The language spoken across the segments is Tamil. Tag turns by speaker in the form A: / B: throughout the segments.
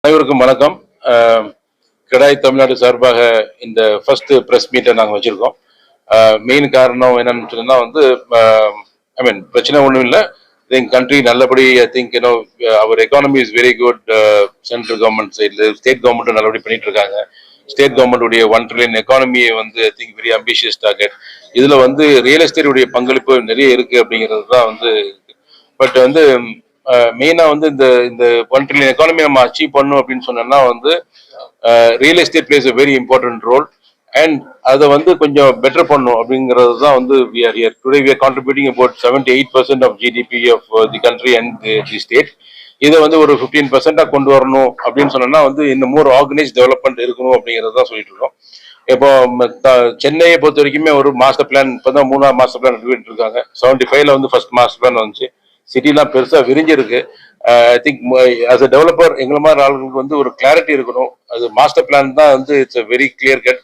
A: அனைவருக்கும் வணக்கம். கிடாய் தமிழ்நாடு சார்பாக இந்த ஃபர்ஸ்ட் பிரஸ் மீட்டை நாங்கள் வச்சிருக்கோம். மெயின் காரணம் என்னன்னு சொன்னா ஐ மீன் பிரச்சனை ஒன்றும் இல்லை. கண்ட்ரி நல்லபடி I think our economy is very good. Central government சைட்ல ஸ்டேட் கவர்மெண்ட்டும் நல்லபடி பண்ணிட்டு இருக்காங்க. ஸ்டேட் கவர்மெண்ட் உடைய 1 trillion எக்கானமியை I think very ambitious target. இதுல ரியல் எஸ்டேட் உடைய பங்களிப்பு நிறைய இருக்கு அப்படிங்கிறது தான் பட் மெயினா இந்த இந்த 1 trillion எக்கானமி நம்ம அச்சீவ் பண்ணணும் அப்படின்னு சொன்னோம்னா real estate places a very important role. And அதை கொஞ்சம் பெட்டர் பண்ணும் அப்படிங்கிறது தான் we are here today. We are contributing about 78% of GDP of the country and the state. இதை ஒரு 15% கொண்டு வரணும் அப்படின்னு சொன்னோம்னா இன்னும் மோர் ஆர்கனைஸ் டெவலப்மெண்ட் இருக்கணும் அப்படிங்கிறது தான் சொல்லிட்டு இருக்கோம். இப்போ சென்னையை பொறுத்த வரைக்குமே ஒரு மாஸ்டர் பிளான் இப்பதான் 3ஆவது மாஸ்டர் பிளான் எடுத்துட்டு இருக்காங்க. 75ல ஃபர்ஸ்ட் மாஸ்டர் பிளான் வந்துச்சு. சிட்டிலாம் பெருசா விரிஞ்சிருக்கு. I think as a developer எங்களை மாதிரி ஆளுங்களுக்கு ஒரு கிளாரிட்டி இருக்கணும். அது மாஸ்டர் பிளான் தான் it's a very clear cut.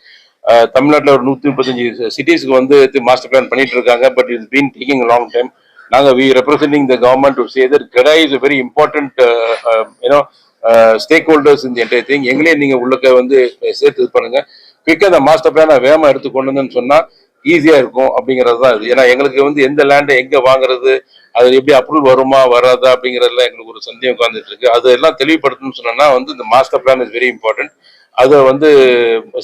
A: தமிழ்நாட்டில் ஒரு 135 சிட்டிஸ்க்கு மாஸ்டர் பிளான் பண்ணிட்டு இருக்காங்க. But it's been taking long time. நாங்கள் we representing the government to say that கிடா is a very important stakeholders இந்த என்டையர் திங். எங்களே நீங்க உள்ளக்க சேர்த்து இது பண்ணுங்க. குயிக்காக அந்த மாஸ்டர் பிளானை வேகமாக எடுத்து கொண்டு வந்துன்னு சொன்னா ஈஸியா இருக்கும் அப்படிங்கிறது தான் இது. ஏன்னா எங்களுக்கு எந்த லேண்டை எங்க வாங்குறது, அது எப்படி அப்ரூவல் வருமா வராதா அப்படிங்கறதுல எங்களுக்கு ஒரு சந்தேகம் உட்கார்ந்துட்டு இருக்கு. அதெல்லாம் தெளிவுபடுத்தணும்னு சொன்னா இந்த master plan is very important. அதை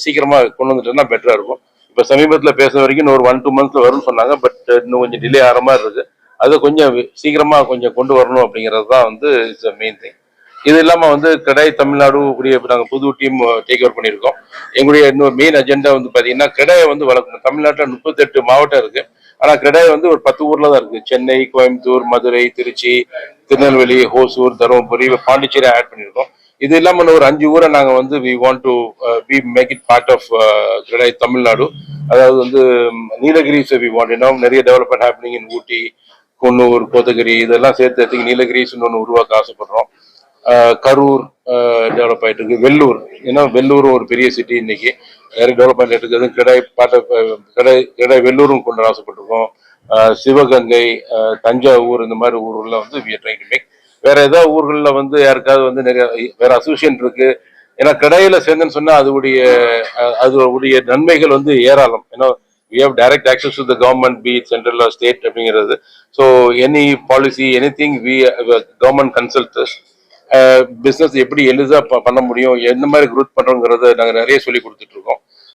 A: சீக்கிரமா கொண்டு வந்துட்டோம்னா பெட்டரா இருக்கும். இப்ப சமீபத்துல பேச வரைக்கும் ஒரு 1-2 monthsல வரும்னு சொன்னாங்க. பட் இன்னும் கொஞ்சம் டிலே ஆகிற மாதிரி இருக்கு. அதை கொஞ்சம் சீக்கிரமா கொஞ்சம் கொண்டு வரணும் அப்படிங்கிறது தான் இட்ஸ் மெயின் திங். இது இல்லாம கிடாய் தமிழ்நாடு உடைய நாங்கள் புது டீம் டேக் ஓவர் பண்ணியிருக்கோம். எங்களுடைய இன்னொரு மெயின் அஜெண்டா பாத்தீங்கன்னா கிடாயை வளர்க்கணும். தமிழ்நாட்டில் 38 மாவட்டம் இருக்கு. ஆனா கிடாய் ஒரு 10 ஊர்ல தான் இருக்கு. சென்னை, கோயம்புத்தூர், மதுரை, திருச்சி, திருநெல்வேலி, ஹோசூர், தருமபுரி, பாண்டிச்சேரி ஆட் பண்ணியிருக்கோம். இது இல்லாம ஒரு 5 ஊரை நாங்க we want to make it part of கிடாய் Tamil Nadu. அதாவது நீலகிரிஸ் we want நிறைய டெவலப்மெண்ட் ஹேப்பனிங் இன் ஊட்டி, குன்னூர், கோத்தகிரி இதெல்லாம் சேர்த்து நீலகிரிஸ் ஒன்று உருவாக்க ஆசைப்படுறோம். கரூர் டெவலப் ஆயிட்டு இருக்கு. வெள்ளூர் வெள்ளூரும் ஒரு பெரிய சிட்டி. இன்னைக்கு நிறைய டெவலப்மெண்ட் இருக்குது. கிடாய் வெள்ளூரும் கொண்டு ஆசைப்பட்டிருக்கோம். சிவகங்கை, தஞ்சாவூர் இந்த மாதிரி ஊர்ல we are trying to make. வேற ஏதாவது ஊர்கள்ல யாருக்காவது நிறைய வேற அசோசியேஷன் இருக்கு. ஏன்னா கிடாயில சேர்ந்துன்னு சொன்னா அதோடைய நன்மைகள் ஏராளம். we have direct access to the government, be it central or state அப்படிங்கிறது. So any policy, anything government consults us. Business எப்படி எளிதா பண்ண முடியும், எந்த மாதிரி குரோத் பண்றோங்கிறத நாங்க நிறைய சொல்லி கொடுத்துட்டு இருக்கோம்.